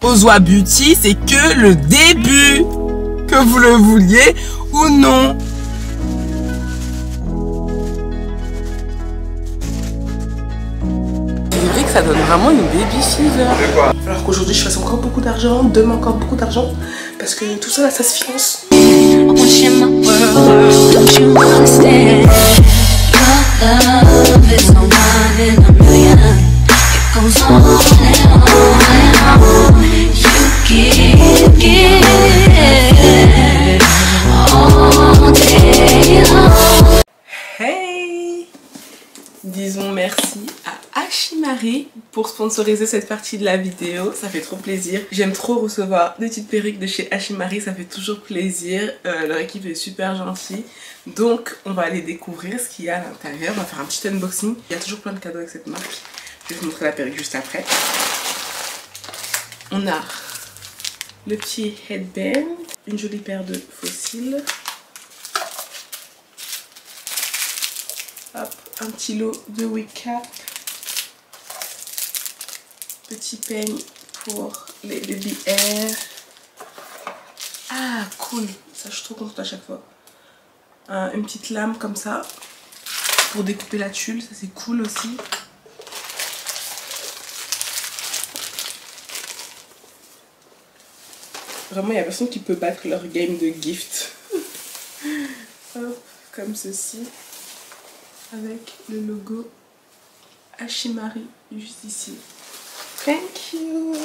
Ozwa Beauty, c'est que le début, que vous le vouliez ou non. Que ça donne vraiment une baby fever. Alors qu'aujourd'hui je fasse encore beaucoup d'argent, demain encore beaucoup d'argent, parce que tout ça là, ça se finance. Hey, disons merci à Ashimari pour sponsoriser cette partie de la vidéo, ça fait trop plaisir. J'aime trop recevoir des petites perruques de chez Ashimari, ça fait toujours plaisir. Leur équipe est super gentille. Donc on va aller découvrir ce qu'il y a à l'intérieur. On va faire un petit unboxing. Il y a toujours plein de cadeaux avec cette marque. Je vais vous montrer la perruque juste après. On a le petit headband, une jolie paire de fossiles. Hop, un petit lot de wig cap. Petit peigne pour les baby hair. Ah cool, ça je suis trop contente à chaque fois. Une petite lame comme ça pour découper la tulle, ça c'est cool aussi. Vraiment il n'y a personne qui peut battre leur game de gift. Hop, comme ceci. Avec le logo Ashimari juste ici. Thank you.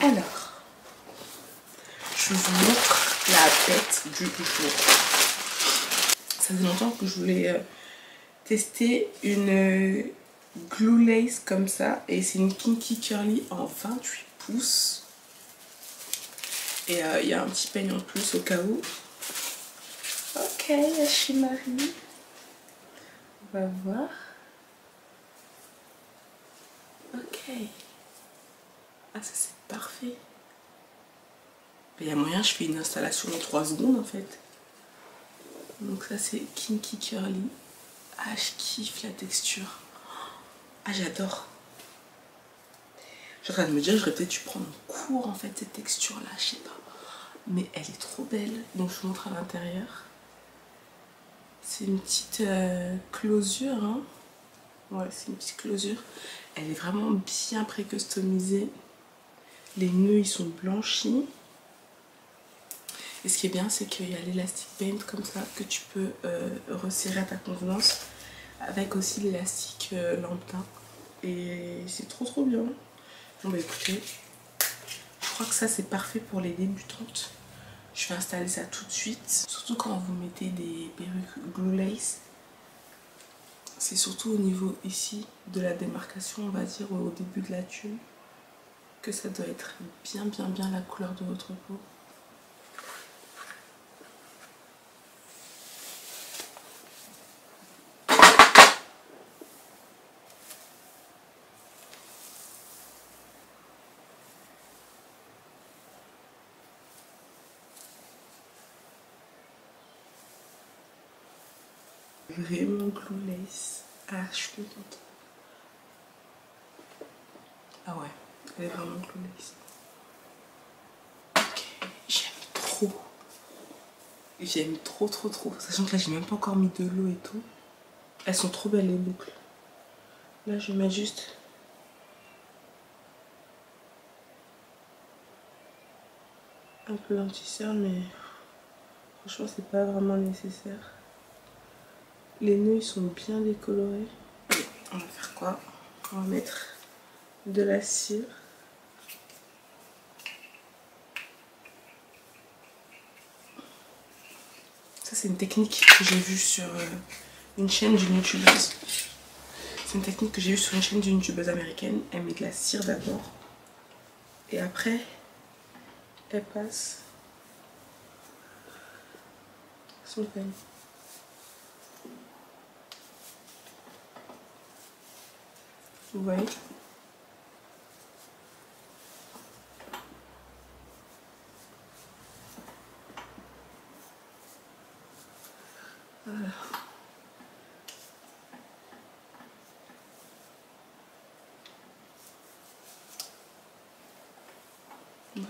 Alors, je vous montre la bête du jour. Ça fait longtemps que je voulais tester une glue lace comme ça. Et c'est une Kinky Curly en 28 pouces. Et il y a un petit peigne en plus au cas où. Ok, Ashimari. On va voir. Ok. Ah ça c'est parfait. Il y a moyen je fais une installation en 3 secondes en fait. Donc ça c'est Kinky Curly. Ah je kiffe la texture. Ah j'adore. Je suis en train de me dire j'aurais peut-être dû prendre en cours en fait cette texture là, je sais pas. Mais elle est trop belle. Donc je vous montre à l'intérieur. C'est une petite closure hein. Ouais c'est une petite closure. Elle est vraiment bien pré-customisée. Les nœuds ils sont blanchis. Et ce qui est bien c'est qu'il y a l'élastic band comme ça que tu peux resserrer à ta convenance. Avec aussi l'élastique lambda. Et c'est trop bien. Bon bah écoutez, je crois que ça c'est parfait pour les débutantes. Je vais installer ça tout de suite. Surtout quand vous mettez des perruques glue lace. C'est surtout au niveau ici de la démarcation, on va dire au début de la tulle, que ça doit être bien la couleur de votre peau. Vraiment glue lace. Ah, je suis contente. Ah ouais, elle est vraiment glue lace. Ok, j'aime trop. J'aime trop. Sachant que là, j'ai même pas encore mis de l'eau et tout. Elles sont trop belles les boucles. Là, je vais mettre juste un peu d'anti-cerne, mais franchement, c'est pas vraiment nécessaire. Les nœuds ils sont bien décolorés. On va faire quoi? On va mettre de la cire. Ça c'est une technique que j'ai vue sur une chaîne d'une youtubeuse. C'est une technique que j'ai vue sur une chaîne d'une youtubeuse américaine. Elle met de la cire d'abord. Et après, elle passe son peigne. Vous voyez? Voilà. Ouais.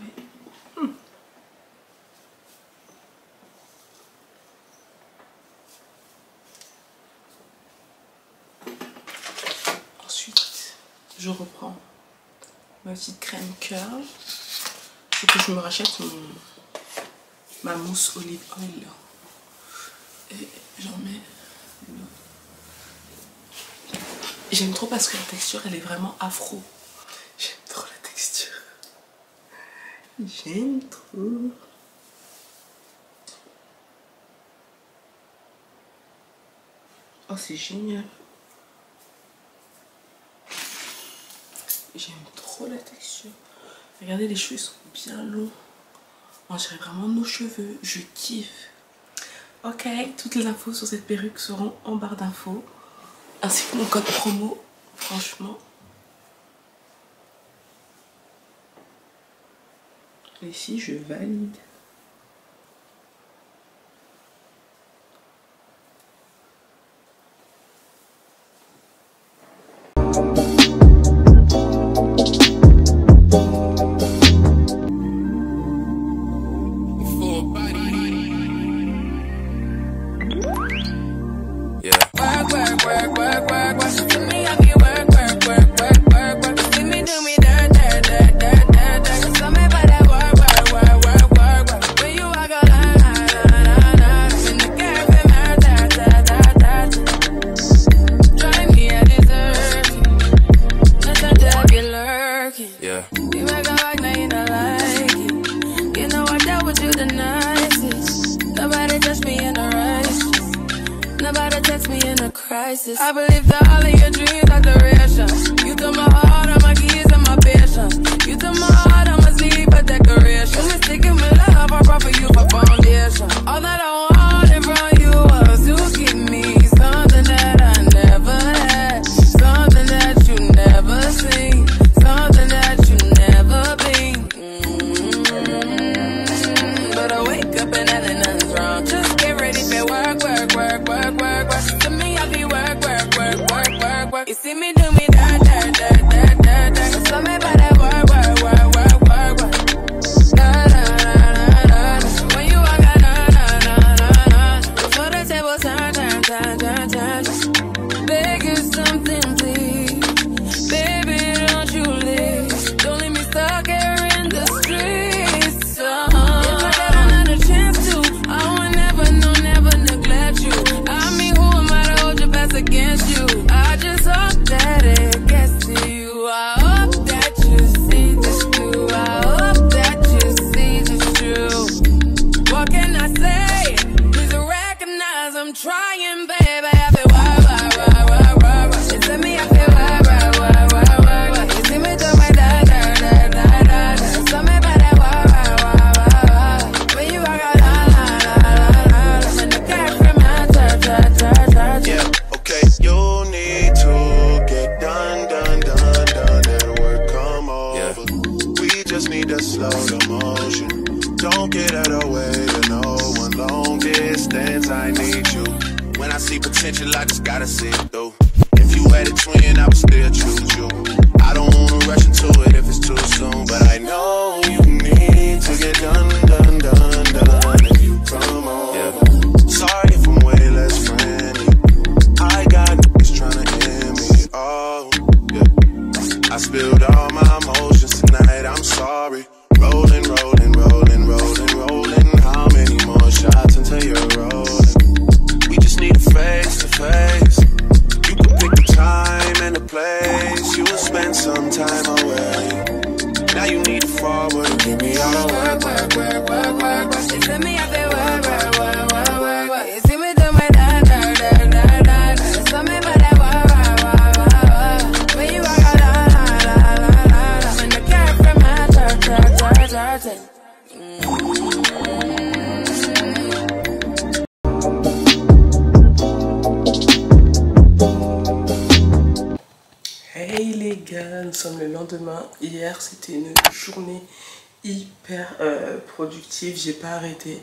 Ensuite, je reprends ma petite crème curl. Il faut que je me rachète ma mousse olive oil. Et j'en mets. J'aime trop parce que la texture elle est vraiment afro. J'aime trop la texture. J'aime trop. Oh c'est génial. J'aime trop la texture. Regardez, les cheveux sont bien longs. On dirait vraiment nos cheveux. Je kiffe. Ok, toutes les infos sur cette perruque seront en barre d'infos. Ainsi que mon code promo. Franchement. Ici, je valide. I believe that all of your dreams are duration. You took my heart, all my keys and my patience. You took my heart, I must leave a decoration. You mistaken my love, I brought for you for foundation. All that I wanted from you was to give me something that I never had, something that you never seen, something that you never been. But I wake up and nothing's wrong. Just get ready for work, work, work, work, work, work. To me, I be work, work, work, work, work, work. You see me do me da da da da da da. So me by that work, work, work, work, work, work. Da da da da da. When you walk out, na na na na na. Before the table turn, turn, turn, turn, turn. Beg you something, please. Baby, don't you leave. Don't leave me stuck here in the streets. If I got another chance to, I would never, no, never neglect you. I mean, who am I to hold your best against you? I just hope that it gets to you. I hope that you see this through. I hope that you see this true. What can I say? Please recognize I'm trying, baby. I feel why. You tell me I feel why. You see me do my da da da da da. Tell me about that why. When you walk out, la la la la. When the cash from my touch. Yeah, okay, you need to get done. That'll work, come over. We just need to slow the motion. Don't get out of the way to no one. Long distance, I need you. When I see potential, I just gotta see it through. If you had a twin, I would still choose you. I don't wanna rush into it if it's too soon, but I know you need to get done. If you come on, yeah. Sorry if I'm way less friendly. I got niggas tryna end me. Oh, yeah. I spilled all my emotions tonight. I'm sorry. Rolling. How many more shots until you're rolling? We just need a face to face. You can pick the time and the place. You will spend some time away. Now you need to forward and give me all the work. You tell me I feel work. You see me do my da da da da da. Tell me about that work. When you walk out, la. When the cat from my touch. Hey les gars, nous sommes le lendemain. Hier c'était une journée hyper productive. J'ai pas arrêté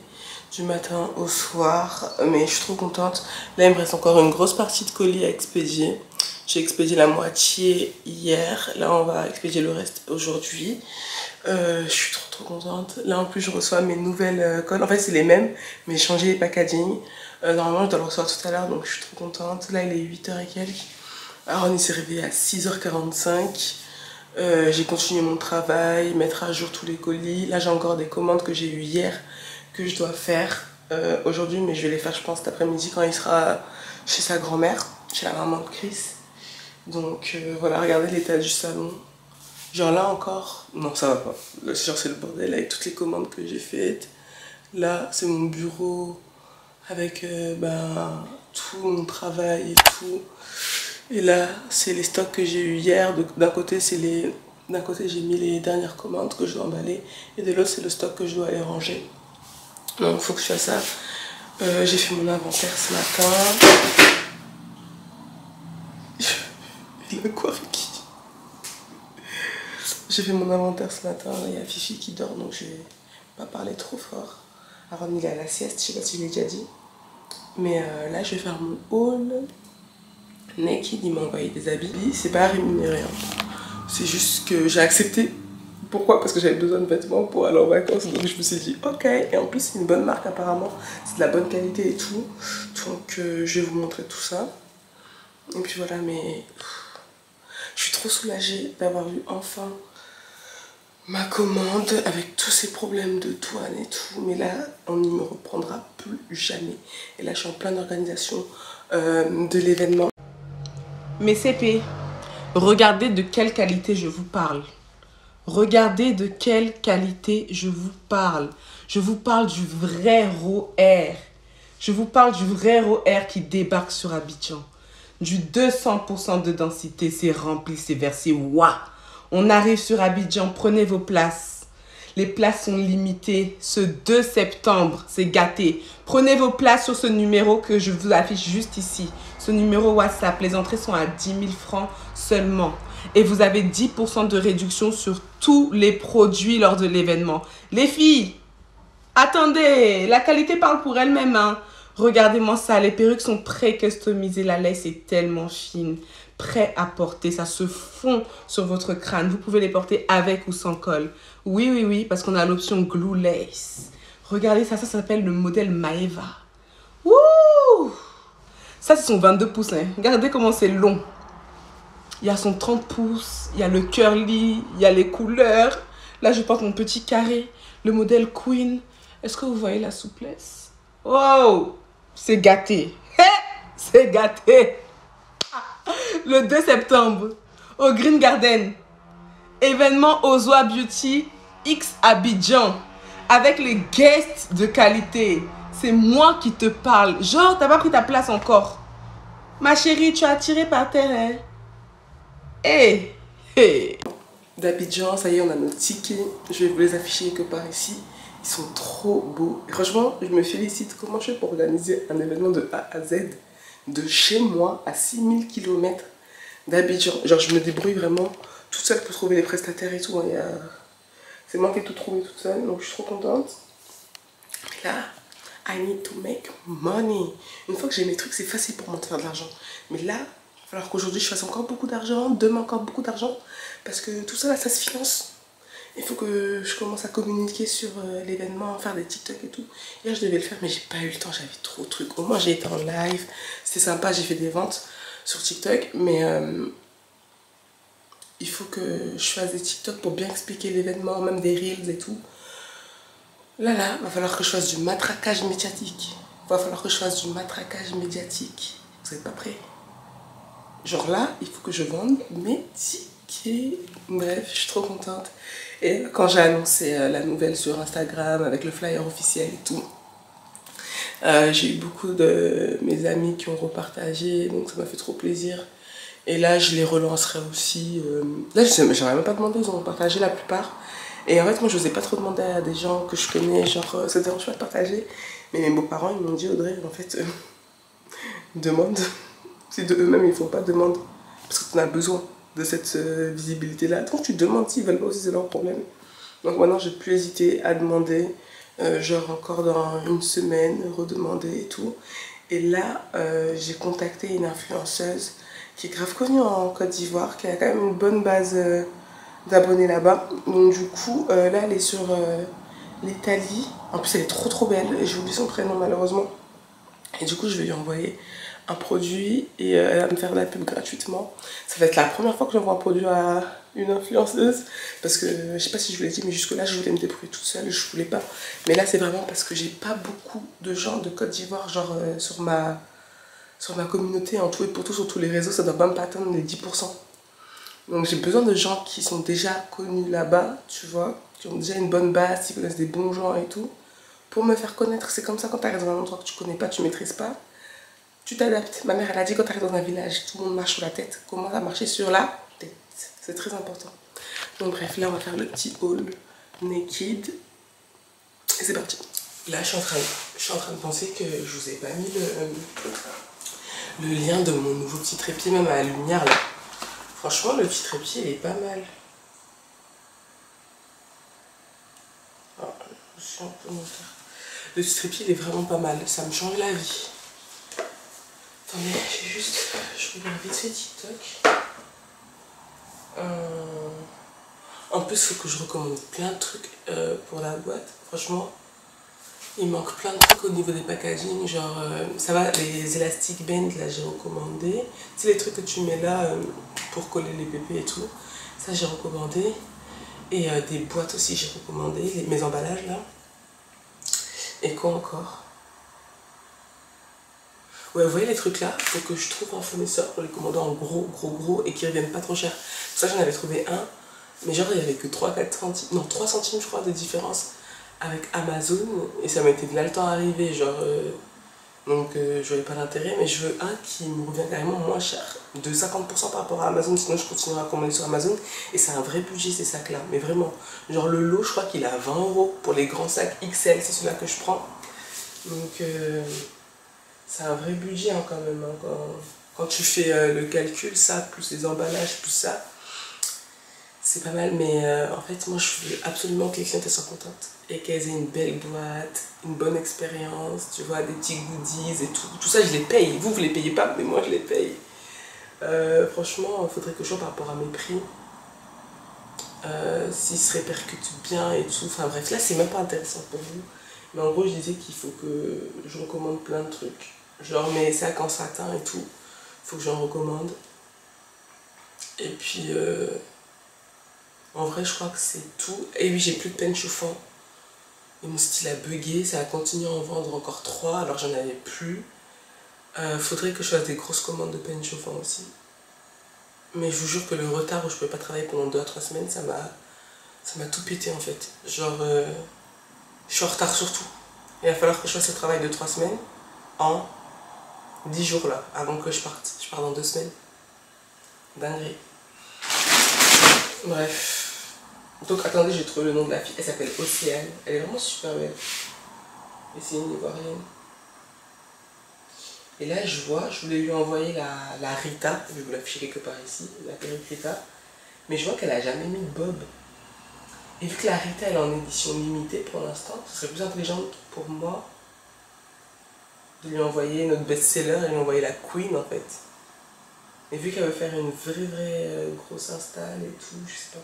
du matin au soir, mais je suis trop contente. Là il me reste encore une grosse partie de colis à expédier. J'ai expédié la moitié hier. Là, on va expédier le reste aujourd'hui. Je suis trop contente. Là, en plus, je reçois mes nouvelles codes. En fait, c'est les mêmes, mais j'ai changé les packaging. Normalement, je dois le recevoir tout à l'heure, donc je suis trop contente. Là, il est 8h et quelques. Alors, on s'est réveillé à 6h45. J'ai continué mon travail, mettre à jour tous les colis. Là, j'ai encore des commandes que j'ai eues hier que je dois faire aujourd'hui, mais je vais les faire, je pense, cet après-midi quand il sera chez sa grand-mère, chez la maman de Chris. Donc voilà, regardez l'état du salon. Genre là encore, non, ça va pas. Genre, c'est le bordel avec toutes les commandes que j'ai faites. Là, c'est mon bureau avec tout mon travail et tout. Et là, c'est les stocks que j'ai eu hier. D'un côté, j'ai mis les dernières commandes que je dois emballer. Et de l'autre, c'est le stock que je dois aller ranger. Donc, il faut que je fasse ça. J'ai fait mon inventaire ce matin. Il a quoi, Ricky? J'ai fait mon inventaire ce matin. Il y a Fifi qui dort, donc je vais pas parler trop fort. Aaron, il est à la sieste, je sais pas si je l'ai déjà dit. Mais là, je vais faire mon haul. Naked, il m'a envoyé des habits. C'est pas rémunéré. Hein. C'est juste que j'ai accepté. Pourquoi? Parce que j'avais besoin de vêtements pour aller en vacances. Donc je me suis dit, ok. Et en plus, c'est une bonne marque apparemment. C'est de la bonne qualité et tout. Donc je vais vous montrer tout ça. Et puis voilà, mais je suis trop soulagée d'avoir eu enfin ma commande avec tous ces problèmes de douane et tout. Mais là, on n'y me reprendra plus jamais. Et là, je suis en pleine organisation de l'événement. Mes CP, regardez de quelle qualité je vous parle. Regardez de quelle qualité je vous parle. Je vous parle du vrai ROR. Je vous parle du vrai ROR qui débarque sur Abidjan. Du 200% de densité, c'est rempli, c'est versé. Waouh! On arrive sur Abidjan, prenez vos places. Les places sont limitées. Ce 2 septembre, c'est gâté. Prenez vos places sur ce numéro que je vous affiche juste ici. Ce numéro WhatsApp, les entrées sont à 10 000 francs seulement. Et vous avez 10% de réduction sur tous les produits lors de l'événement. Les filles, attendez, la qualité parle pour elle-même. Hein. Regardez-moi ça, les perruques sont pré-customisées. La lace est tellement fine, prêt à porter. Ça se fond sur votre crâne. Vous pouvez les porter avec ou sans col. Oui, oui, oui, parce qu'on a l'option Glue Lace. Regardez ça, ça s'appelle le modèle Maeva. Wouh! Ça, c'est son 22 pouces. Hein. Regardez comment c'est long. Il y a son 30 pouces, il y a le curly, il y a les couleurs. Là, je porte mon petit carré, le modèle Queen. Est-ce que vous voyez la souplesse? Wow! C'est gâté. C'est gâté. Le 2 septembre, au Green Garden, événement Ozoa Beauty X Abidjan, avec les guests de qualité. C'est moi qui te parle. Genre, t'as pas pris ta place encore. Ma chérie, tu as tiré par terre, hein? Hey, hey. D'Abidjan, ça y est, on a nos tickets. Je vais vous les afficher que par ici. Ils sont trop beaux. Et franchement, je me félicite. Comment je fais pour organiser un événement de A à Z de chez moi à 6000 km d'Abidjan? Genre, je me débrouille vraiment toute seule pour trouver les prestataires et tout. Hein. C'est moi qui ai tout trouvé toute seule, donc je suis trop contente. Là, I need to make money. Une fois que j'ai mes trucs, c'est facile pour moi de faire de l'argent. Mais là, il va falloir qu'aujourd'hui je fasse encore beaucoup d'argent, demain encore beaucoup d'argent. Parce que tout ça là, ça se finance. Il faut que je commence à communiquer sur l'événement, faire des TikTok et tout. Hier je devais le faire mais j'ai pas eu le temps, j'avais trop de trucs. Au moins j'ai été en live, c'était sympa, j'ai fait des ventes sur TikTok. Mais il faut que je fasse des TikTok pour bien expliquer l'événement, même des reels et tout. Là, va falloir que je fasse du matraquage médiatique. Va falloir que je fasse du matraquage médiatique. Vous n'êtes pas prêts? Genre là, il faut que je vende mes tickets. Bref, je suis trop contente. Et quand j'ai annoncé la nouvelle sur Instagram avec le flyer officiel et tout, j'ai eu beaucoup de mes amis qui ont repartagé, donc ça m'a fait trop plaisir. Et là, je les relancerai aussi. Là, j'aurais même pas demandé, ils ont partagé la plupart. Et en fait, moi, je n'osais pas trop demander à des gens que je connais, genre, ça te dérange pas de partager? Mais mes beaux-parents, ils m'ont dit, Audrey, en fait, demande. Si de eux-mêmes, ils font pas de demande. Parce que tu en as besoin de cette visibilité-là. Donc, tu demandes, s'ils veulent pas aussi, c'est leur problème. Donc, maintenant, je ne vais plus hésiter à demander, genre, encore dans une semaine, redemander et tout. Et là, j'ai contacté une influenceuse qui est grave connue en Côte d'Ivoire, qui a quand même une bonne base d'abonnés là-bas. Donc du coup, là elle est sur l'Italie. En plus elle est trop belle, j'ai oublié son prénom malheureusement. Et du coup je vais lui envoyer un produit et elle va me faire de la pub gratuitement. Ça va être la première fois que j'envoie un produit à une influenceuse, parce que je sais pas si je vous l'ai dit, mais jusque là je voulais me débrouiller toute seule, je voulais pas. Mais là c'est vraiment parce que j'ai pas beaucoup de gens de Côte d'Ivoire, genre sur ma communauté en tout et pour tout, sur tous les réseaux, ça doit pas me atteindre les 10%. Donc j'ai besoin de gens qui sont déjà connus là-bas, tu vois, qui ont déjà une bonne base, qui connaissent des bons gens et tout, pour me faire connaître. C'est comme ça, quand tu arrives dans un endroit que tu connais pas, tu maîtrises pas, tu t'adaptes. Ma mère elle a dit, quand tu arrives dans un village, tout le monde marche sur la tête, commence à marcher sur la tête. C'est très important. Donc bref, là on va faire le petit haul naked. Et c'est parti. Là je suis en train de penser que je vous ai pas mis le lien de mon nouveau petit trépied, même à la lumière là. Franchement le petit trépied il est pas mal. Oh, je suis un peu montée. Le petit trépied il est vraiment pas mal, ça me change la vie. Attendez, je regarde vite fait TikTok. En plus, il faut que je recommande plein de trucs pour la boîte. Franchement, il manque plein de trucs au niveau des packaging. Genre, ça va, les élastiques bend, là, j'ai recommandé. Tu sais, les trucs que tu mets là pour coller les pépés et tout. Ça, j'ai recommandé. Et des boîtes aussi, j'ai recommandé. Mes emballages, là. Et quoi encore? Ouais, vous voyez les trucs là, il faut que je trouve un fournisseur pour les commander en gros et qui reviennent pas trop cher. Ça, j'en avais trouvé un, mais genre il y avait que 3-4 centimes, non 3 centimes je crois de différence avec Amazon, et ça m'était de là le temps à arriver, genre donc je voyais pas l'intérêt, mais je veux un qui me revient carrément moins cher, de 50% par rapport à Amazon, sinon je continuerai à commander sur Amazon, et c'est un vrai budget ces sacs là, mais vraiment, genre le lot je crois qu'il est à 20 € pour les grands sacs XL, c'est celui-là que je prends, donc c'est un vrai budget hein, quand même, hein, quand tu fais le calcul, ça, plus les emballages, plus ça, c'est pas mal, mais en fait, moi je veux absolument que les clientes soient contentes et qu'elles aient une belle boîte, une bonne expérience, tu vois, des petits goodies et tout. Tout ça, je les paye. Vous les payez pas, mais moi je les paye. Franchement, il faudrait que je vois par rapport à mes prix, s'ils se répercutent bien et tout. Enfin bref, là, c'est même pas intéressant pour vous. Mais en gros, je disais qu'il faut que je recommande plein de trucs. Genre mes sacs en satin et tout, il faut que j'en recommande. Et puis, en vrai, je crois que c'est tout. Et oui, j'ai plus de penne chauffant. Et mon style a bugué, ça a continué à en vendre encore 3, alors j'en avais plus. Faudrait que je fasse des grosses commandes de penne chauffant aussi. Mais je vous jure que le retard où je pouvais pas travailler pendant 2 à 3 semaines, ça m'a tout pété en fait. Genre, je suis en retard sur tout. Il va falloir que je fasse le travail de 3 semaines en 10 jours là, avant que je parte. Je pars dans 2 semaines. Dinguerie. Bref. Donc attendez, j'ai trouvé le nom de la fille. Elle s'appelle Océane. Elle est vraiment super belle. Et c'est une Ivoirienne. Et là je voulais lui envoyer la Rita. Je vais vous l'afficher quelque part ici. La perruque Rita. Mais je vois qu'elle a jamais mis de bob. Et vu que la Rita elle est en édition limitée pour l'instant, ce serait plus intelligent pour moi de lui envoyer notre best-seller et lui envoyer la Queen en fait. Et vu qu'elle veut faire une vraie grosse install et tout, je sais pas.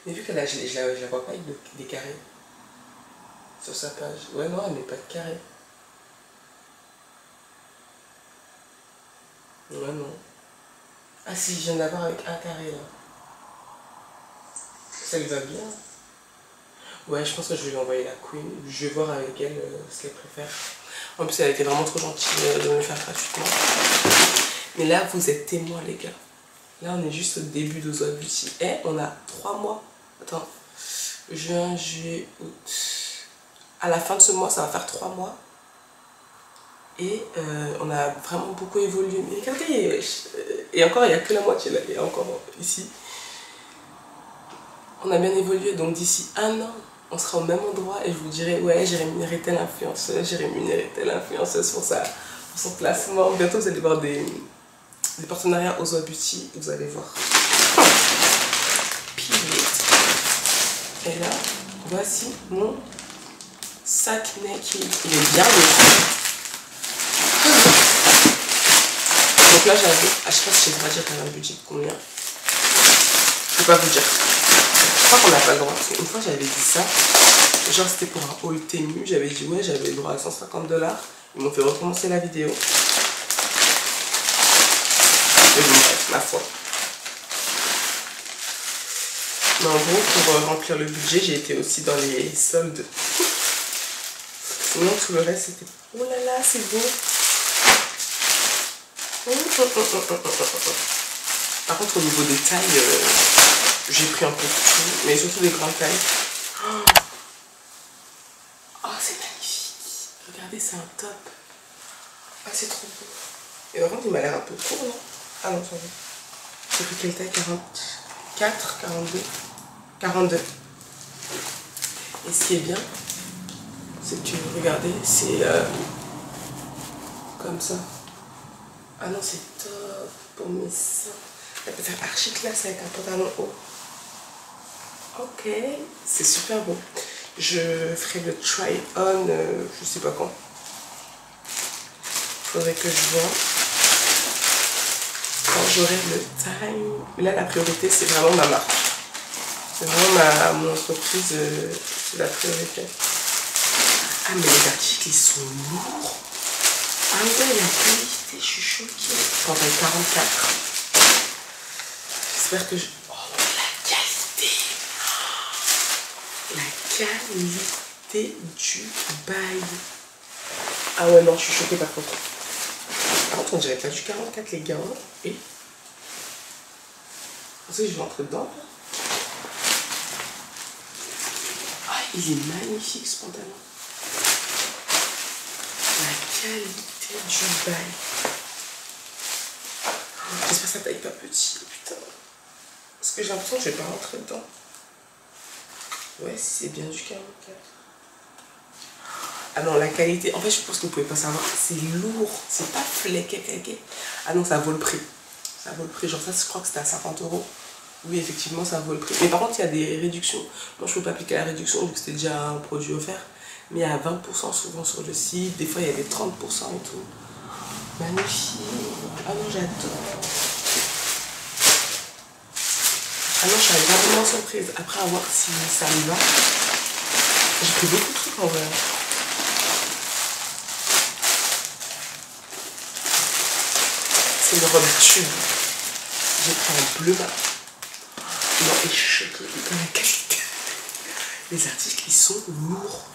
Mais vu qu'elle a, je la vois pas avec des carrés sur sa page. Ouais non, elle met pas de carrés. Ouais non. Ah si, je viens d'avoir avec un carré là. Ça lui va bien. Ouais, je pense que je vais lui envoyer la Queen. Je vais voir avec elle ce qu'elle préfère. En plus, elle a été vraiment trop gentille de me le faire gratuitement. Mais là, vous êtes témoins, les gars. Là, on est juste au début d'Ozoa Beauty. Et on a 3 mois. Attends. Juin, juillet, août. À la fin de ce mois, ça va faire 3 mois. Et on a vraiment beaucoup évolué. Mais regardez, et encore, il n'y a que la moitié là. Il y a encore ici. On a bien évolué. Donc d'ici 1 an, on sera au même endroit. Et je vous dirai, ouais, j'ai rémunéré telle influenceuse. J'ai rémunéré telle influenceuse pour son placement. Bientôt, vous allez voir des partenariats Ozoa Beauty. Vous allez voir. Et là, voici mon sac naked. Il est bien dessus. Donc là j'avais, je sais pas si j'ai le droit de dire un budget de combien. Je peux pas vous dire. Je crois qu'on n'a pas le droit. Parce qu'une fois j'avais dit ça. Genre c'était pour un haul Temu. J'avais dit ouais, j'avais le droit à 150 $. Ils m'ont fait recommencer la vidéo. Et bon bref, ma foi. Mais en gros, pour remplir le budget, j'ai été aussi dans les soldes. Sinon, tout le reste, c'était... Oh là là, c'est beau. Par contre, au niveau des tailles, j'ai pris un peu de tout, mais surtout des grandes tailles. Oh, c'est magnifique. Regardez, c'est un top. Ah, c'est trop beau. Et par contre, il m'a l'air un peu court, non? Ah non, ça va. J'ai pris quelle taille? 44, 42. 42. Et ce qui est bien, c'est que regardez, c'est comme ça. Ah non, c'est top pour mes seins. Elle peut faire archi classe avec un pantalon haut. Ok, c'est super beau. Je ferai le try on, je sais pas quand. Faudrait que je vois quand j'aurai le time. Mais là, la priorité, c'est vraiment ma marque. C'est vraiment mon entreprise, c'est la priorité. Ah, mais les articles, ils sont lourds. Ah ouais, la qualité, je suis choquée. Quand elle est 44. J'espère que je... Oh, la qualité. La qualité du bail. Ah ouais, non, je suis choquée par contre. Par contre, on dirait pas du 44, les gars. Et... Vous savez, je vais entrer dedans. Il est magnifique ce pantalon. La qualité du bail. J'espère que ça taille pas petit. Putain. Parce que j'ai l'impression que je vais pas rentrer dedans. Ouais, si c'est bien du 44. Ah non, la qualité. En fait, je pense que vous pouvez pas savoir. C'est lourd. C'est pas flequé. Ah non, ça vaut le prix. Ça vaut le prix. Genre ça, je crois que c'était à 50 €. Oui, effectivement, ça vaut le prix. Mais par contre, il y a des réductions. Moi, je ne peux pas appliquer la réduction vu que c'était déjà un produit offert. Mais il y a 20% souvent sur le site. Des fois, il y a des 30% et tout. Magnifique. Ah non, j'adore. Ah non, je suis agréablement surprise. Après, à voir si ça me va. J'ai pris beaucoup de trucs en vrai. C'est une robe tube. J'ai pris un bleu marron. Non, et je suis choquée dans la qualité. Les articles, ils sont lourds.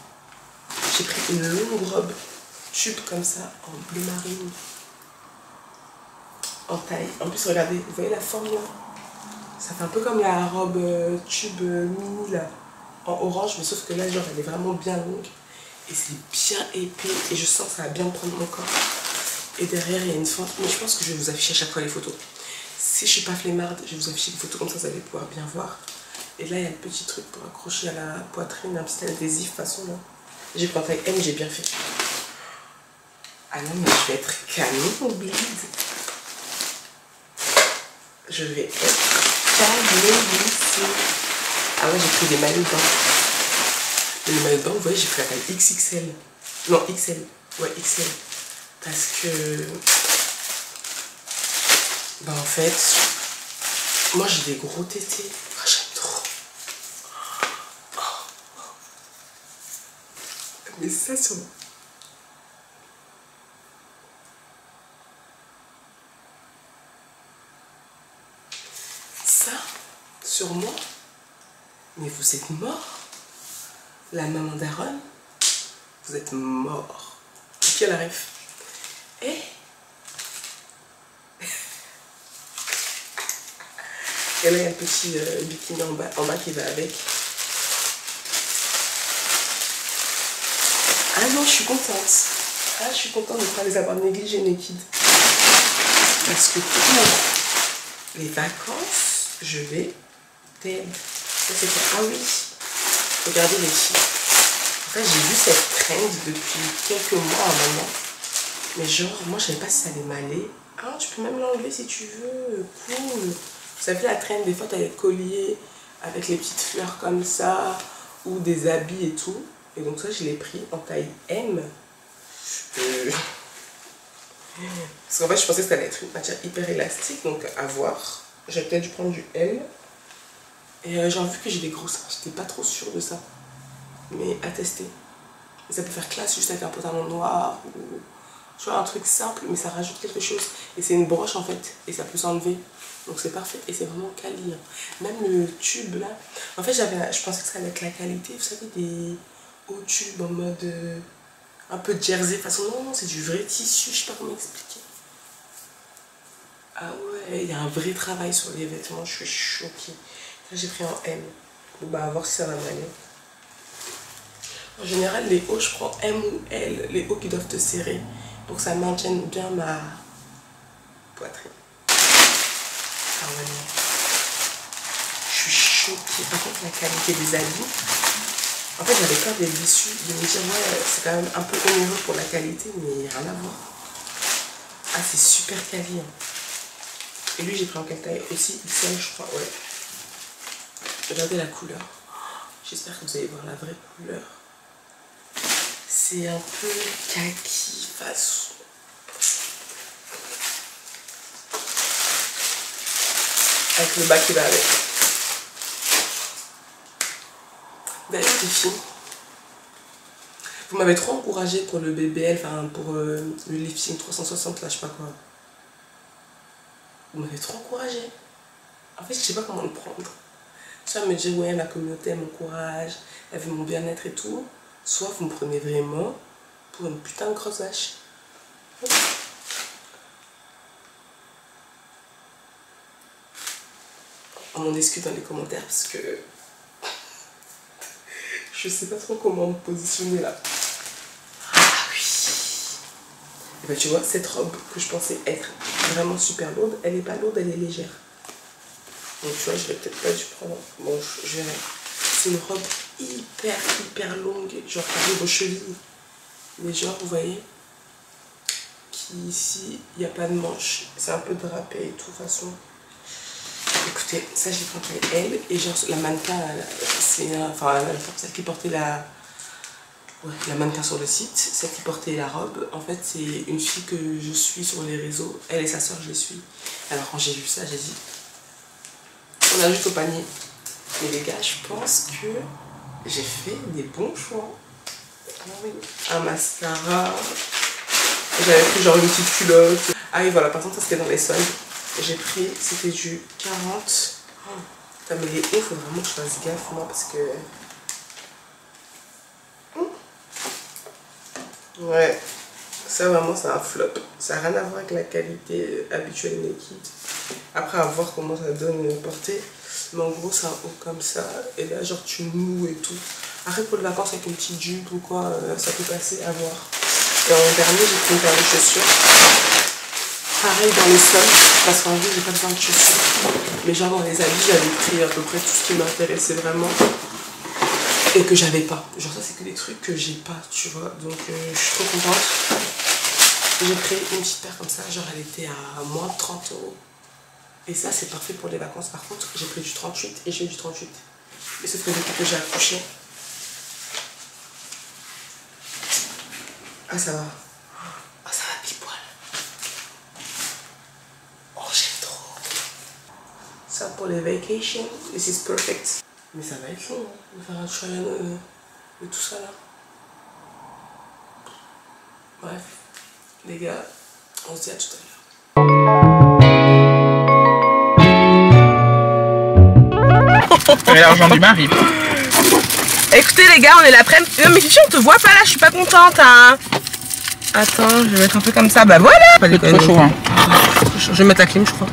J'ai pris une longue robe tube comme ça, en bleu marine. En taille. En plus, regardez, vous voyez la forme là? Ça fait un peu comme la robe tube mini là, en orange, mais sauf que là, genre, elle est vraiment bien longue. Et c'est bien épais. Et je sens que ça va bien prendre mon corps. Et derrière, il y a une forme. Mais je pense que je vais vous afficher à chaque fois les photos. Si je suis pas flemmarde, je vais vous afficher les photos comme ça, vous allez pouvoir bien voir. Et là, il y a le petit truc pour accrocher à la poitrine, un petit adhésif façon là. J'ai pris en taille M, j'ai bien fait. Ah non, mais je vais être canon, bleed. Je vais être canon. Ah ouais, j'ai pris des maillots de bain. Les maillots de bain, vous voyez, j'ai pris la taille XXL. Non, XL. Ouais, XL. Parce que... Bah en fait, moi j'ai des gros tétés. Ah, j'aime trop. Mais ça sur moi. Ça, sur moi. Mais vous êtes mort. La maman d'Aaron, vous êtes mort. Qui a la ref? Et et là, il y a un petit bikini en bas qui va avec. Ah non, je suis contente. Ah, je suis contente de ne pas les avoir négligés, Naked. Parce que pour les vacances, je vais t'aider. Ça, c'est quoi? Ah oui. Regardez les filles. En fait, j'ai vu cette trend depuis quelques mois maintenant. Mais genre, moi, je ne savais pas si ça allait m'aller. Ah, tu peux même l'enlever si tu veux. Cool. Vous savez, la traîne, des fois, tu as des colliers avec les petites fleurs comme ça, ou des habits et tout. Et donc ça, je l'ai pris en taille M. Parce qu'en fait, je pensais que ça allait être une matière hyper élastique, donc à voir. J'aurais peut-être dû prendre du L. Et genre, vu que j'ai des gros seins, j'étais pas trop sûre de ça. Mais à tester. Et ça peut faire classe juste avec un pantalon noir ou tu vois, un truc simple, mais ça rajoute quelque chose. Et c'est une broche en fait, et ça peut s'enlever. Donc c'est parfait, et c'est vraiment quali. Hein. Même le tube là. En fait, je pensais que ça allait être la qualité, vous savez, des hauts tubes en mode un peu jersey. De toute façon, non, c'est du vrai tissu, je sais pas comment expliquer. Ah ouais, il y a un vrai travail sur les vêtements, je suis choquée. J'ai pris en M. Bon bah, à voir si ça va m'aller. En général, les hauts, je prends M ou L, les hauts qui doivent te serrer pour que ça maintienne bien ma poitrine. Ah ouais, non. Je suis choquée. Par contre, la qualité des habits. En fait, j'avais peur des issues, de me dire, ouais, c'est quand même un peu onéreux pour la qualité, mais rien à voir. Ah, c'est super quali. Hein. Et lui, j'ai pris en quelle taille aussi XL, je crois, ouais. Regardez la couleur. J'espère que vous allez voir la vraie couleur. C'est un peu kaki façon. Avec le bas qui va avec. D'ailleurs, les filles, vous m'avez trop encouragé pour le BBL, enfin pour le lifting 360, là, je sais pas quoi. Vous m'avez trop encouragé. En fait, je sais pas comment le prendre. Soit me dire, ouais, la communauté m'encourage, elle veut mon bien-être et tout. Soit vous me prenez vraiment pour une putain de grosse vache. On en discute dans les commentaires parce que je sais pas trop comment me positionner là. Ah oui. Et ben tu vois, cette robe que je pensais être vraiment super lourde, elle est pas lourde, elle est légère. Donc tu vois, je vais peut-être pas dû prendre. Bon, je verrai. C'est une robe hyper longue, genre qui arrive aux chevilles. Mais genre, vous voyez, qui ici, il n'y a pas de manche. C'est un peu drapé et tout, façon. Écoutez, ça j'ai pris elle. Et genre, la mannequin, c'est enfin, celle qui portait la mannequin sur le site, celle qui portait la robe, en fait, c'est une fille que je suis sur les réseaux. Elle et sa soeur, je les suis. Alors, quand j'ai vu ça, j'ai dit, on a juste au panier. Mais les gars, je pense que j'ai fait des bons choix. Ah oui. Un mascara. J'avais pris genre une petite culotte. Ah oui, voilà, par contre, ça c'était dans les soldes. J'ai pris, c'était du 40. Oh, putain, mais les hauts, il faut vraiment que je fasse gaffe, moi, parce que... Ouais, ça vraiment, c'est un flop. Ça n'a rien à voir avec la qualité habituelle Naked. Après, à voir comment ça donne portée. Mais en gros, c'est un haut comme ça. Et là, genre, tu noues et tout. Après, pour les vacances, avec une petite jupe ou quoi, ça peut passer à voir. Et en dernier, j'ai pris une paire de chaussures. Pareil dans les soldes, parce qu'en vrai, j'ai pas besoin de chaussures. Mais genre, dans les habits, j'avais pris à peu près tout ce qui m'intéressait vraiment. Et que j'avais pas. Genre, ça, c'est que des trucs que j'ai pas, tu vois. Donc, je suis trop contente. J'ai pris une petite paire comme ça. Genre, elle était à moins de 30 €. Et ça, c'est parfait pour les vacances. Par contre, j'ai pris du 38 et j'ai du 38. Et sauf que depuis que j'ai accouché... Ah, ça va. Ah, ça va pile poil. Oh, j'aime trop. Ça, pour les vacations, this is perfect. Mais ça va être long, hein, de faire un trial de tout ça, là. Bref, les gars, on se dit à tout à l'heure. Et l'argent du mari. Écoutez les gars, on est l'après-midi. Mais Fifi, on te voit pas là, je suis pas contente. Hein. Attends, je vais mettre un peu comme ça. Bah voilà. C'est trop chaud. Hein. Je vais mettre la clim, je crois.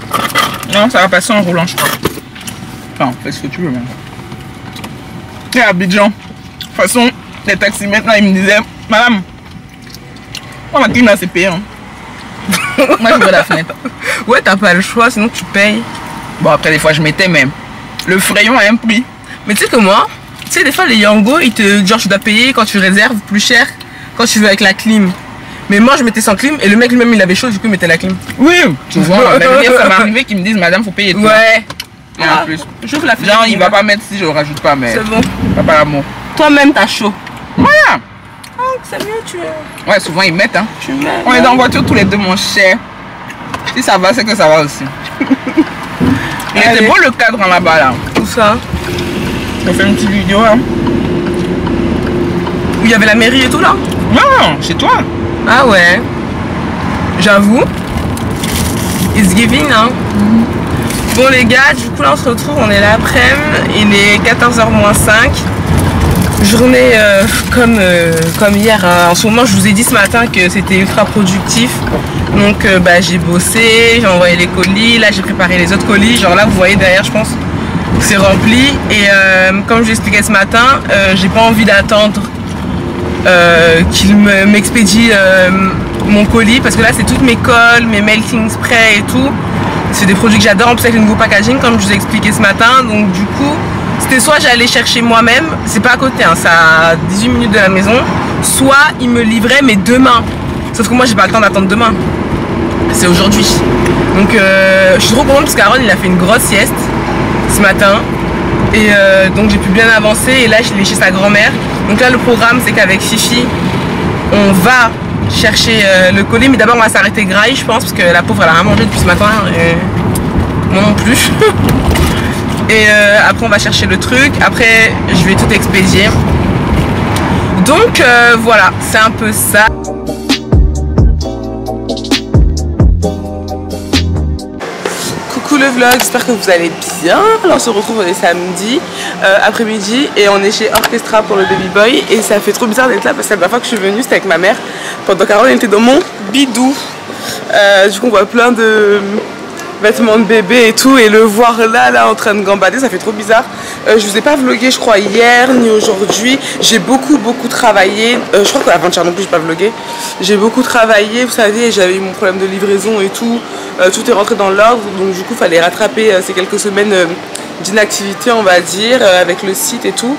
Non, ça va passer en roulant, je crois. Enfin, fais ce que tu veux même. Et à Abidjan, de toute façon, les taximètres là, ils me disaient, madame, moi ma clim là c'est payé. Hein. Moi je vois la fenêtre. Ouais, t'as pas le choix, sinon tu payes. Bon, après des fois je mettais même. Le frayon a un prix. Mais tu sais que moi, tu sais, des fois les Yango, ils te genre tu dois payer quand tu réserves plus cher quand tu veux avec la clim. Mais moi je mettais sans clim et le mec lui-même il avait chaud, du coup il mettait la clim. Oui, tu vois, ça m'est arrivé qu'ils me disent madame faut payer tout. Ouais. Et en plus, j'ouvre la fenêtre. genre il va pas mettre si je rajoute pas, mais c'est bon. Pas par amour. Toi-même t'as chaud. Voilà. Oh c'est mieux, tu... Ouais, souvent ils mettent, hein. Tu mets... On est dans la voiture tous les deux, mon cher. Si ça va, c'est que ça va aussi. Il était beau le cadre en là-bas, là. Où ça? On fait une petite vidéo, hein. Où il y avait la mairie et tout, là? Non, chez toi. Ah ouais. J'avoue. It's giving, hein. Bon les gars, du coup là on se retrouve, on est l'après-midi, il est 14h moins 5. Journée comme hier, hein. En ce moment je vous ai dit ce matin que c'était ultra productif. Donc j'ai bossé, j'ai envoyé les colis, là j'ai préparé les autres colis. Genre là vous voyez derrière je pense que c'est rempli. Et comme je vous expliquais ce matin, j'ai pas envie d'attendre qu'il m'expédie mon colis. Parce que là c'est toutes mes colles, mes melting spray et tout. C'est des produits que j'adore, en plus avec le nouveau packaging comme je vous ai expliqué ce matin. Donc du coup, c'était soit j'allais chercher moi-même, c'est pas à côté, hein, c'est à 18 minutes de la maison, soit ils me livraient mais demain. Sauf que moi j'ai pas le temps d'attendre demain, c'est aujourd'hui. Donc je suis trop contente parce qu'Aaron il a fait une grosse sieste ce matin. Et donc j'ai pu bien avancer et là je l'ai chez sa grand-mère. Donc là le programme c'est qu'avec Fifi, on va chercher le colis, mais d'abord on va s'arrêter graille je pense parce que la pauvre elle a rien mangé depuis ce matin et moi non plus. Et après on va chercher le truc, après je vais tout expédier. Donc voilà, c'est un peu ça. Coucou le vlog, j'espère que vous allez bien. Alors on se retrouve, on est samedi après-midi et on est chez Orchestra pour le baby boy. Et ça fait trop bizarre d'être là parce que la dernière fois que je suis venue c'était avec ma mère pendant qu'Aaron était dans mon bidou. Du coup on voit plein de vêtements de bébé et tout, et le voir là en train de gambader, ça fait trop bizarre. Je vous ai pas vlogué je crois hier ni aujourd'hui. J'ai beaucoup travaillé, je crois qu'avant-hier non plus j'ai pas vlogué. J'ai beaucoup travaillé, vous savez, j'avais eu mon problème de livraison et tout. Tout est rentré dans l'ordre, donc du coup fallait rattraper ces quelques semaines d'inactivité on va dire, avec le site et tout.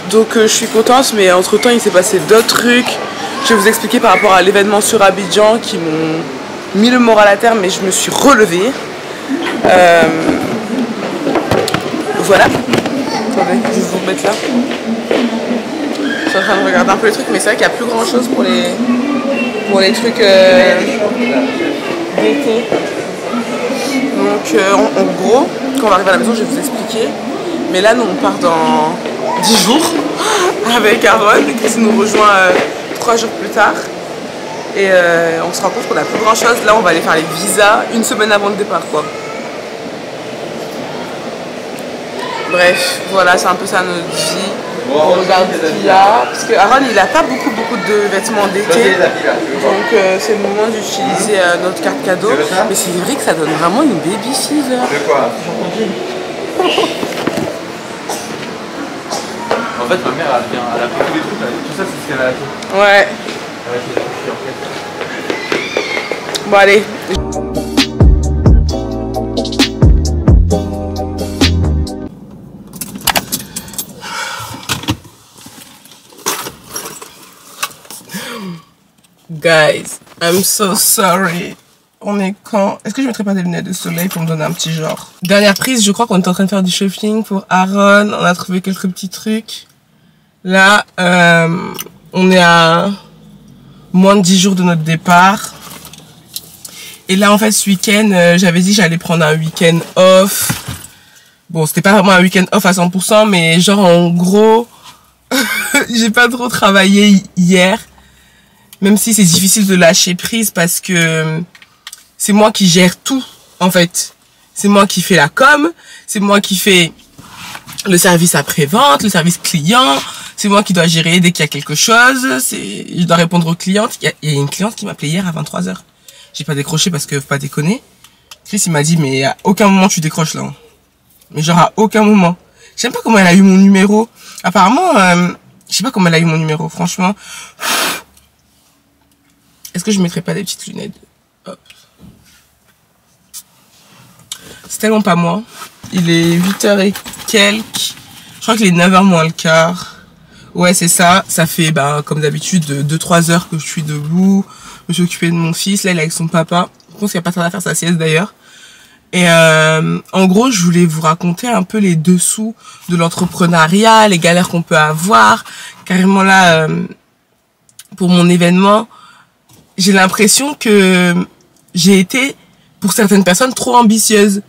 Donc je suis contente, mais entre temps il s'est passé d'autres trucs. Je vais vous expliquer par rapport à l'événement sur Abidjan qui m'ont mis le moral à terre, mais je me suis relevée. Voilà. Attendez, je vais vous remettre là. Je suis en train de regarder un peu les trucs, mais c'est vrai qu'il n'y a plus grand chose pour les trucs d'été. Donc en gros, quand on va arriver à la maison, je vais vous expliquer. Mais là, nous on part dans 10 jours avec Aaron, qui nous rejoint 3 jours plus tard. Et on se rend compte qu'on a plus grand chose. Là on va aller faire les visas une semaine avant le départ quoi. Bref, voilà, c'est un peu ça notre vie. On regarde ce qu'il y a. Parce que Aaron il a pas beaucoup de vêtements d'été. Donc c'est le moment d'utiliser notre carte cadeau. Mais c'est vrai que ça donne vraiment une baby fever. De quoi? En fait, ma mère, elle a pris tous les trucs, tout ça, c'est ce qu'elle a acheté. Ouais. Bon, allez. Guys, I'm so sorry. On est quand? Est-ce que je mettrais pas des lunettes de soleil pour me donner un petit genre? Dernière prise, je crois qu'on est en train de faire du shopping pour Aaron. On a trouvé quelques petits trucs. Là, on est à moins de 10 jours de notre départ. Et là, en fait, ce week-end, j'avais dit que j'allais prendre un week-end off. Bon, c'était pas vraiment un week-end off à 100%, mais genre, en gros, j'ai pas trop travaillé hier. Même si c'est difficile de lâcher prise parce que c'est moi qui gère tout, en fait. C'est moi qui fais la com, c'est moi qui fais le service après-vente, le service client. C'est moi qui dois gérer dès qu'il y a quelque chose. Je dois répondre aux clientes. Il y a une cliente qui m'a appelé hier à 23 h. J'ai pas décroché parce que faut pas déconner. Chris il m'a dit mais à aucun moment tu décroches là. Mais genre à aucun moment. Je sais pas comment elle a eu mon numéro. Apparemment, je sais pas comment elle a eu mon numéro. Franchement. Est-ce que je mettrais pas des petites lunettes? Hop. C'est tellement pas moi. Il est 8h et quelques. Je crois qu'il est 9h moins le quart. Ouais, c'est ça. Ça fait, comme d'habitude, 2-3 heures que je suis debout. Je me suis occupée de mon fils. Là, il est avec son papa. Je pense qu'il n'a pas tardé à faire sa sieste d'ailleurs. Et en gros, je voulais vous raconter un peu les dessous de l'entrepreneuriat, les galères qu'on peut avoir. Carrément là, pour mon événement, j'ai l'impression que j'ai été, pour certaines personnes, trop ambitieuse.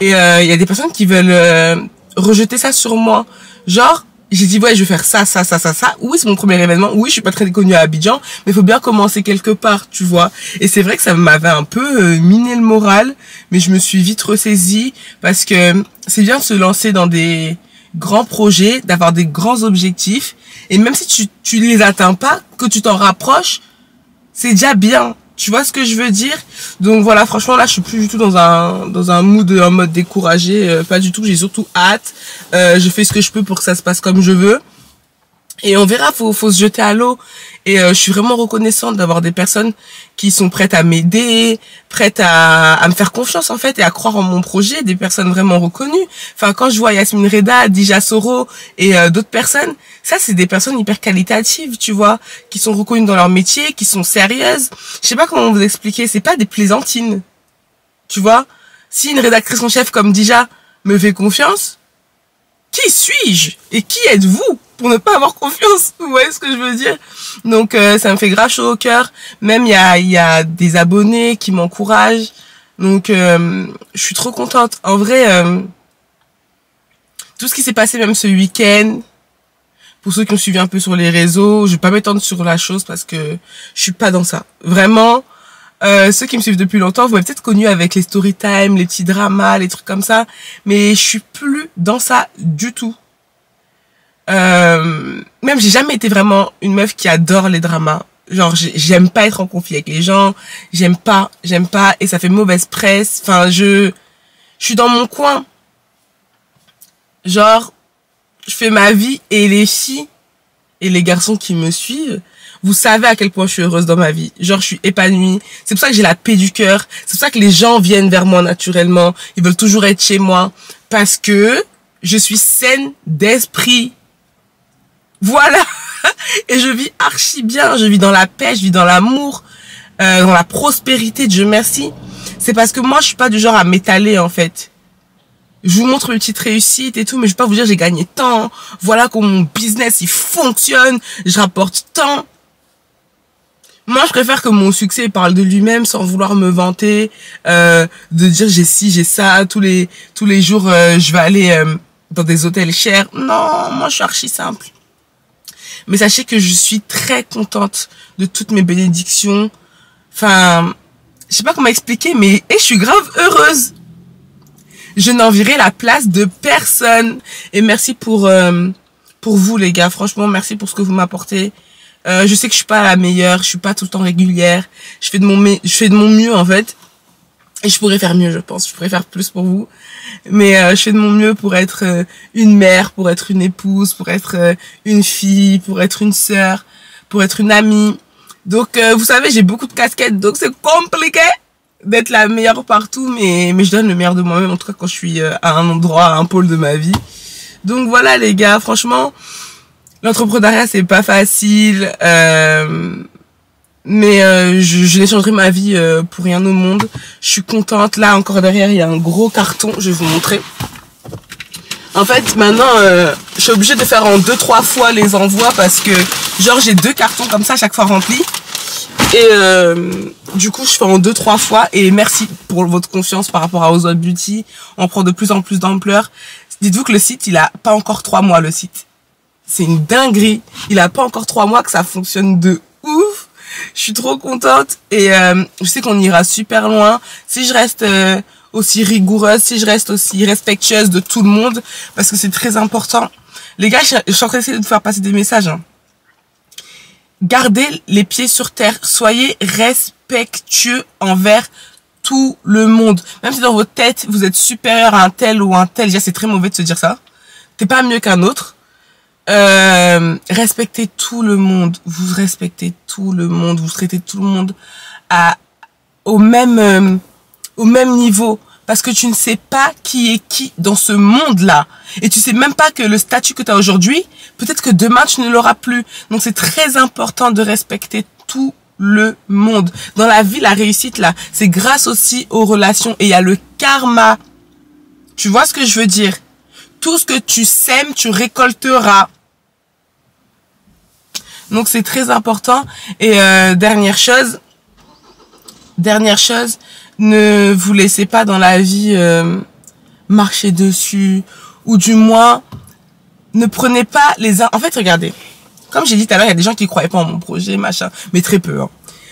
Et il y a des personnes qui veulent rejeter ça sur moi. Genre, j'ai dit, ouais, je vais faire ça. Oui, c'est mon premier événement. Oui, je suis pas très connue à Abidjan, mais il faut bien commencer quelque part, tu vois. Et c'est vrai que ça m'avait un peu miné le moral, mais je me suis vite ressaisie parce que c'est bien de se lancer dans des grands projets, d'avoir des grands objectifs. Et même si tu les atteins pas, que tu t'en rapproches, c'est déjà bien. Tu vois ce que je veux dire? Donc voilà, franchement là je suis plus du tout dans un mood, en mode découragé, pas du tout. J'ai surtout hâte. Je fais ce que je peux pour que ça se passe comme je veux. Et on verra, faut se jeter à l'eau. Et je suis vraiment reconnaissante d'avoir des personnes qui sont prêtes à m'aider, prêtes à me faire confiance en fait et à croire en mon projet, des personnes vraiment reconnues. Enfin, quand je vois Yasmine Reda, Dija Soro et d'autres personnes, ça c'est des personnes hyper qualitatives, tu vois, qui sont reconnues dans leur métier, qui sont sérieuses. Je sais pas comment vous expliquer, c'est pas des plaisantines. Tu vois, si une rédactrice en chef comme Dija me fait confiance, qui suis-je et qui êtes-vous pour ne pas avoir confiance? Vous voyez ce que je veux dire? Donc ça me fait grave chaud au cœur. Même il y a des abonnés qui m'encouragent. Donc je suis trop contente. En vrai, tout ce qui s'est passé même ce week-end, pour ceux qui me suivent un peu sur les réseaux, je vais pas m'étendre sur la chose parce que je suis pas dans ça. Vraiment. Ceux qui me suivent depuis longtemps, vous m'avez peut-être connu avec les story time, les petits dramas, les trucs comme ça, mais je suis plus dans ça du tout. Même j'ai jamais été vraiment une meuf qui adore les dramas. Genre j'aime pas être en conflit avec les gens, j'aime pas et ça fait mauvaise presse. Enfin je suis dans mon coin. Genre je fais ma vie et les filles et les garçons qui me suivent, vous savez à quel point je suis heureuse dans ma vie. Genre, je suis épanouie. C'est pour ça que j'ai la paix du cœur. C'est pour ça que les gens viennent vers moi naturellement. Ils veulent toujours être chez moi. Parce que je suis saine d'esprit. Voilà. Et je vis archi bien. Je vis dans la paix, je vis dans l'amour, dans la prospérité, Dieu merci. C'est parce que moi, je suis pas du genre à m'étaler, en fait. Je vous montre mes petites réussites et tout, mais je vais pas vous dire j'ai gagné tant. Voilà comment mon business, il fonctionne. Je rapporte tant. Moi, je préfère que mon succès parle de lui-même sans vouloir me vanter, de dire j'ai ci, j'ai ça, tous les jours, je vais aller dans des hôtels chers. Non, moi, je suis archi simple. Mais sachez que je suis très contente de toutes mes bénédictions. Enfin, je sais pas comment expliquer, mais je suis grave heureuse. Je n'envierai la place de personne. Et merci pour vous, les gars. Franchement, merci pour ce que vous m'apportez. Je sais que je suis pas la meilleure, je suis pas tout le temps régulière. Je fais de mon mieux en fait. Et je pourrais faire mieux, je pense. Je pourrais faire plus pour vous. Mais je fais de mon mieux pour être une mère, pour être une épouse, pour être une fille, pour être une sœur, pour être une amie. Donc vous savez, j'ai beaucoup de casquettes, donc c'est compliqué d'être la meilleure partout, mais je donne le meilleur de moi-même, en tout cas quand je suis à un endroit, à un pôle de ma vie. Donc voilà les gars, franchement, l'entrepreneuriat c'est pas facile, mais je n'échangerai ma vie pour rien au monde. Je suis contente. Là encore derrière il y a un gros carton, je vais vous montrer. En fait maintenant je suis obligée de faire en 2-3 fois les envois parce que genre j'ai 2 cartons comme ça à chaque fois remplis. Et du coup je fais en 2-3 fois. Et merci pour votre confiance par rapport à Ozone Beauty. On prend de plus en plus d'ampleur. Dites-vous que le site il a pas encore 3 mois le site. C'est une dinguerie. Il a pas encore 3 mois que ça fonctionne de ouf. Je suis trop contente. Et je sais qu'on ira super loin. Si je reste aussi rigoureuse, si je reste aussi respectueuse de tout le monde. Parce que c'est très important. Les gars, je suis en train d'essayer de vous faire passer des messages. Hein. Gardez les pieds sur terre. Soyez respectueux envers tout le monde. Même si dans votre tête, vous êtes supérieur à un tel ou un tel. Déjà, c'est très mauvais de se dire ça. T'es pas mieux qu'un autre. Respectez tout le monde. Vous respectez tout le monde. Vous traitez tout le monde au même niveau. Parce que tu ne sais pas qui est qui dans ce monde-là. Et tu sais même pas que le statut que tu as aujourd'hui, peut-être que demain tu ne l'auras plus. Donc c'est très important de respecter tout le monde. Dans la vie, la réussite là, c'est grâce aussi aux relations. Et il y a le karma. Tu vois ce que je veux dire? Tout ce que tu sèmes, tu récolteras. Donc c'est très important. Et dernière chose, ne vous laissez pas dans la vie marcher dessus, ou du moins ne prenez pas les... En fait, regardez, comme j'ai dit tout à l'heure, il y a des gens qui croyaient pas en mon projet, machin, mais très peu. Hein.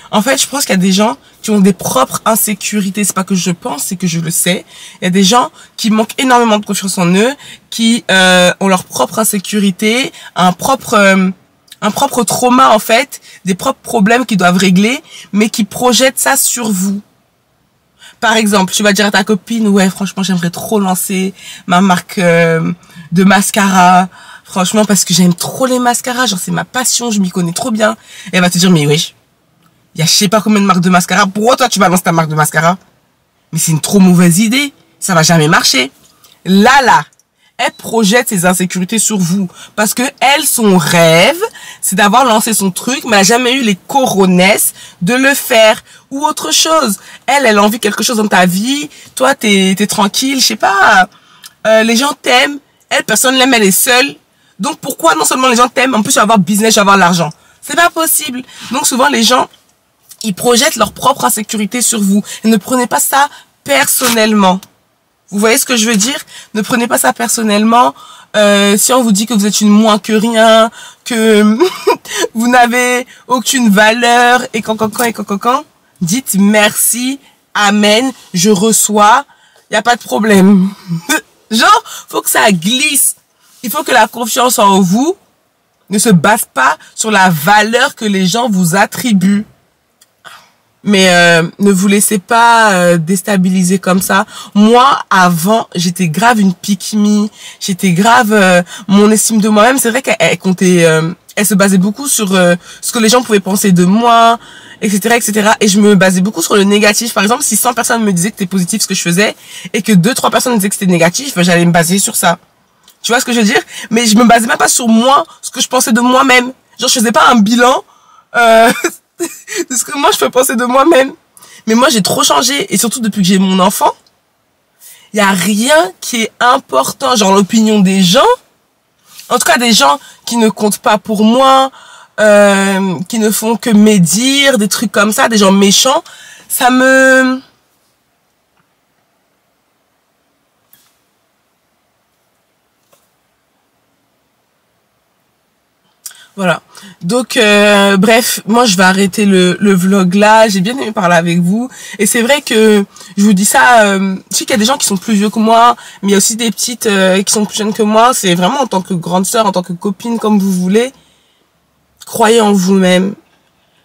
En fait, je pense qu'il y a des gens qui ont des propres insécurités. C'est pas que je pense, c'est que je le sais. Il y a des gens qui manquent énormément de confiance en eux, qui ont leur propre insécurité, un propre trauma en fait, des propres problèmes qu'ils doivent régler, mais qui projettent ça sur vous. Par exemple, tu vas dire à ta copine, ouais, franchement, j'aimerais trop lancer ma marque de mascara. Franchement, parce que j'aime trop les mascaras, genre c'est ma passion, je m'y connais trop bien. Et elle va te dire, mais oui, il y a je sais pas combien de marques de mascara. Pourquoi toi tu vas lancer ta marque de mascara? Mais c'est une trop mauvaise idée, ça va jamais marcher. Là, elle projette ses insécurités sur vous. Parce que elle, son rêve, c'est d'avoir lancé son truc, mais elle n'a jamais eu les coronesses de le faire. Ou autre chose. Elle a envie de quelque chose dans ta vie. Toi, t'es tranquille, je sais pas. Les gens t'aiment. Elle, personne l'aime, elle est seule. Donc pourquoi non seulement les gens t'aiment, en plus tu vas avoir business, tu vas avoir l'argent. C'est pas possible. Donc souvent les gens, ils projettent leur propre insécurité sur vous. Et ne prenez pas ça personnellement. Vous voyez ce que je veux dire? Ne prenez pas ça personnellement. Si on vous dit que vous êtes une moins que rien, que vous n'avez aucune valeur, et quand, dites merci, amen, je reçois, il n'y a pas de problème. Genre, faut que ça glisse. Il faut que la confiance en vous ne se base pas sur la valeur que les gens vous attribuent. Mais ne vous laissez pas déstabiliser comme ça. Moi, avant, j'étais grave une pick-me. J'étais grave... mon estime de moi-même, c'est vrai qu'elle comptait... elle se basait beaucoup sur ce que les gens pouvaient penser de moi, etc., etc. Et je me basais beaucoup sur le négatif. Par exemple, si 100 personnes me disaient que c'était positif ce que je faisais, et que 2-3 personnes me disaient que c'était négatif, j'allais me baser sur ça. Tu vois ce que je veux dire? Mais je me basais même pas sur moi, ce que je pensais de moi-même. Genre, je faisais pas un bilan... de ce que moi je peux penser de moi-même. Mais moi j'ai trop changé, et surtout depuis que j'ai mon enfant, il y a rien qui est important, genre l'opinion des gens, en tout cas des gens qui ne comptent pas pour moi, qui ne font que médire, des trucs comme ça, des gens méchants, ça me... Voilà. Donc, bref, moi, je vais arrêter le vlog là. J'ai bien aimé parler avec vous. Et c'est vrai que je vous dis ça, je sais qu'il y a des gens qui sont plus vieux que moi, mais il y a aussi des petites qui sont plus jeunes que moi. C'est vraiment en tant que grande sœur, en tant que copine, comme vous voulez. Croyez en vous-même.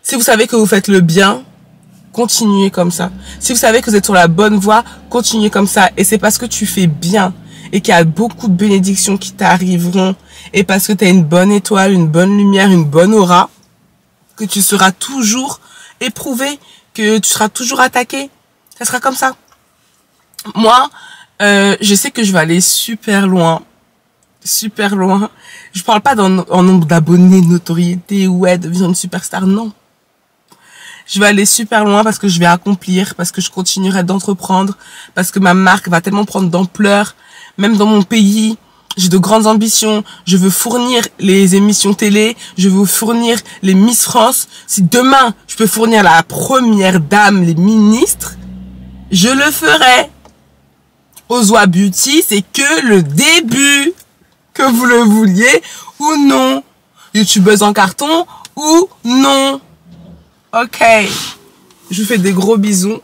Si vous savez que vous faites le bien, continuez comme ça. Si vous savez que vous êtes sur la bonne voie, continuez comme ça. Et c'est parce que tu fais bien et qu'il y a beaucoup de bénédictions qui t'arriveront, et parce que tu as une bonne étoile, une bonne lumière, une bonne aura, que tu seras toujours éprouvé, que tu seras toujours attaqué. Ça sera comme ça. Moi, je sais que je vais aller super loin. Super loin. Je parle pas en nombre d'abonnés, de notoriété, ouais, devenir une superstar, non. Je vais aller super loin parce que je vais accomplir, parce que je continuerai d'entreprendre, parce que ma marque va tellement prendre d'ampleur. Même dans mon pays, j'ai de grandes ambitions. Je veux fournir les émissions télé. Je veux fournir les Miss France. Si demain, je peux fournir la première dame, les ministres, je le ferai. Ozwa Beauty, c'est que le début. Que vous le vouliez ou non. YouTubeuse en carton ou non. Ok. Je vous fais des gros bisous.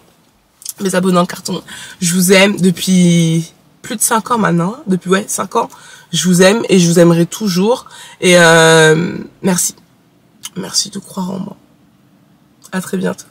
Mes abonnés en carton. Je vous aime depuis... plus de 5 ans maintenant, depuis 5 ans, je vous aime et je vous aimerai toujours, et merci de croire en moi. À très bientôt.